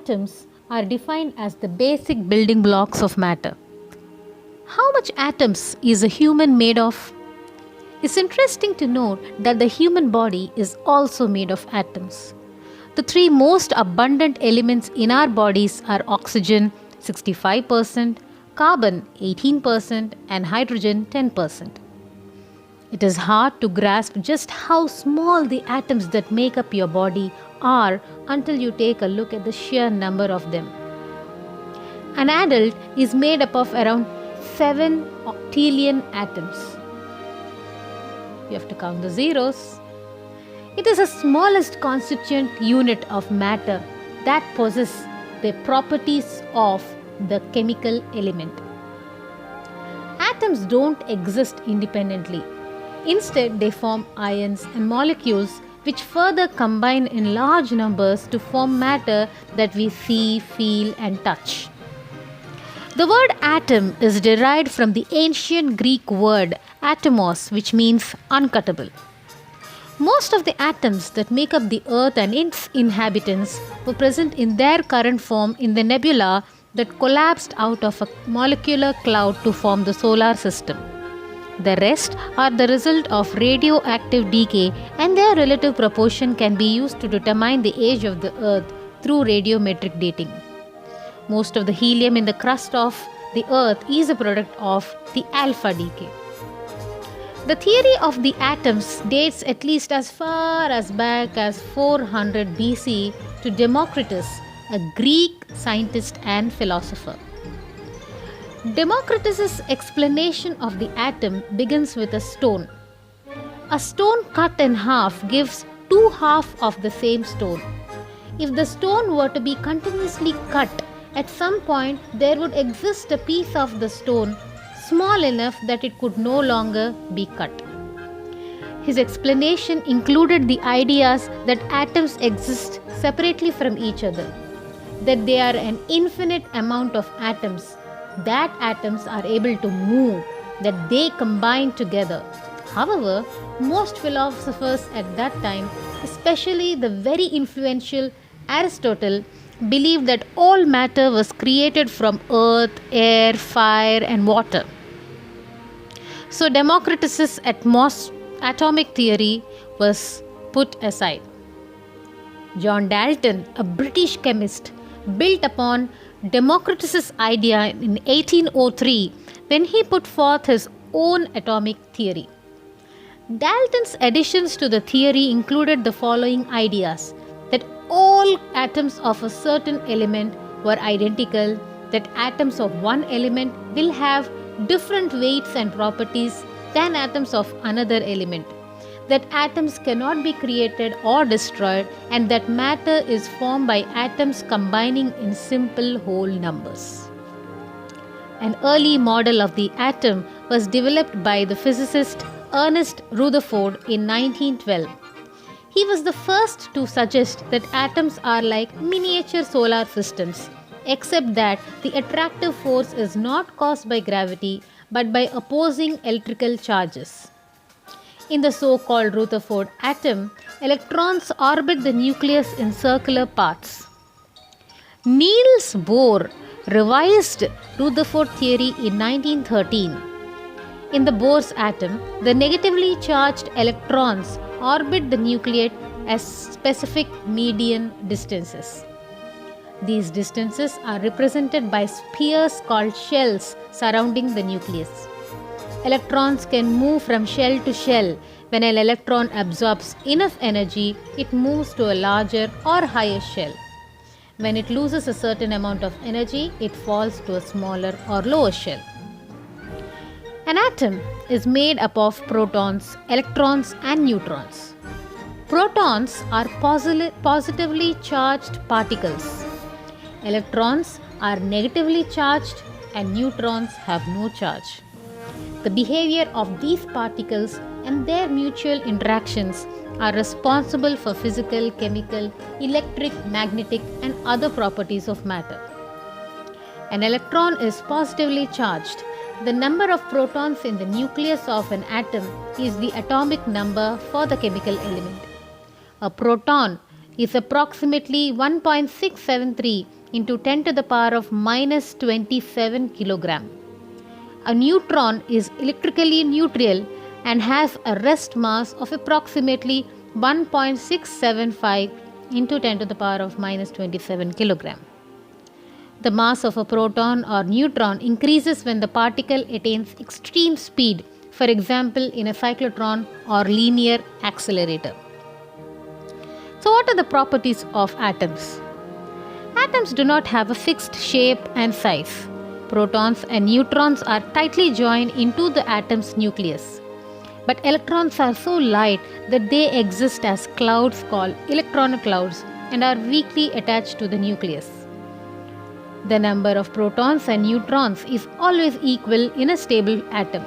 atoms are defined as the basic building blocks of matter. How much atoms is a human made of? It's interesting to note that the human body is also made of atoms. The three most abundant elements in our bodies are oxygen 65%, carbon 18%, and hydrogen 10%. It is hard to grasp just how small the atoms that make up your body are until you take a look at the sheer number of them. An adult is made up of around 7 octillion atoms. You have to count the zeros. It is the smallest constituent unit of matter that possesses the properties of the chemical element. Atoms don't exist independently. Instead, they form ions and molecules which further combine in large numbers to form matter that we see, feel, and touch. The word atom is derived from the ancient Greek word atomos, which means uncuttable. Most of the atoms that make up the Earth and its inhabitants were present in their current form in the nebula that collapsed out of a molecular cloud to form the solar system. The rest are the result of radioactive decay, and their relative proportion can be used to determine the age of the Earth through radiometric dating. Most of the helium in the crust of the Earth is a product of the alpha decay. The theory of the atoms dates at least as far as back as 400 BC to Democritus, a Greek scientist and philosopher. Democritus' explanation of the atom begins with a stone. A stone cut in half gives two halves of the same stone. If the stone were to be continuously cut, at some point there would exist a piece of the stone small enough that it could no longer be cut. His explanation included the ideas that atoms exist separately from each other, that there are an infinite amount of atoms, that atoms are able to move, that they combine together. However, most philosophers at that time, especially the very influential Aristotle, believed that all matter was created from earth, air, fire, and water. So Democritus' atomic theory was put aside. John Dalton, a British chemist, built upon Democritus' idea in 1803 when he put forth his own atomic theory. Dalton's additions to the theory included the following ideas: that all atoms of a certain element were identical, that atoms of one element will have different weights and properties than atoms of another element, that atoms cannot be created or destroyed, and that matter is formed by atoms combining in simple whole numbers. An early model of the atom was developed by the physicist Ernest Rutherford in 1912. He was the first to suggest that atoms are like miniature solar systems, except that the attractive force is not caused by gravity but by opposing electrical charges. In the so-called Rutherford atom, electrons orbit the nucleus in circular paths. Niels Bohr revised Rutherford theory in 1913. In the Bohr's atom, the negatively charged electrons orbit the nucleus at specific median distances. These distances are represented by spheres called shells surrounding the nucleus. Electrons can move from shell to shell. When an electron absorbs enough energy, it moves to a larger or higher shell. When it loses a certain amount of energy, it falls to a smaller or lower shell. An atom is made up of protons, electrons, and neutrons. Protons are positively charged particles. Electrons are negatively charged, and neutrons have no charge. The behavior of these particles and their mutual interactions are responsible for physical, chemical, electric, magnetic, and other properties of matter. An electron is positively charged. The number of protons in the nucleus of an atom is the atomic number for the chemical element. A proton is approximately 1.673 into 10 to the power of minus 27 kilogram. A neutron is electrically neutral and has a rest mass of approximately 1.675 into 10 to the power of minus 27 kilogram. The mass of a proton or neutron increases when the particle attains extreme speed, for example in a cyclotron or linear accelerator. So what are the properties of atoms? Atoms do not have a fixed shape and size. Protons and neutrons are tightly joined into the atom's nucleus. But electrons are so light that they exist as clouds called electron clouds and are weakly attached to the nucleus. The number of protons and neutrons is always equal in a stable atom.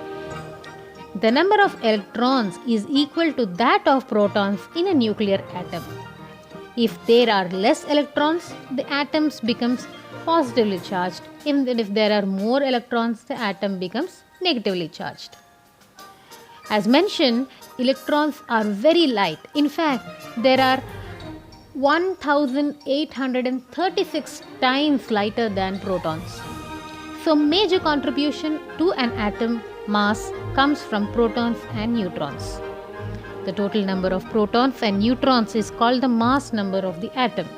The number of electrons is equal to that of protons in a nuclear atom. If there are less electrons, the atom becomes positively charged. Even if there are more electrons, the atom becomes negatively charged. As mentioned, electrons are very light. In fact, there are 1836 times lighter than protons. So major contribution to an atom mass comes from protons and neutrons. The total number of protons and neutrons is called the mass number of the atom.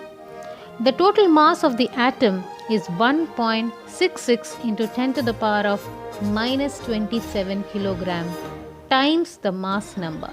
The total mass of the atom is 1.66 into 10 to the power of minus 27 kilogram times the mass number.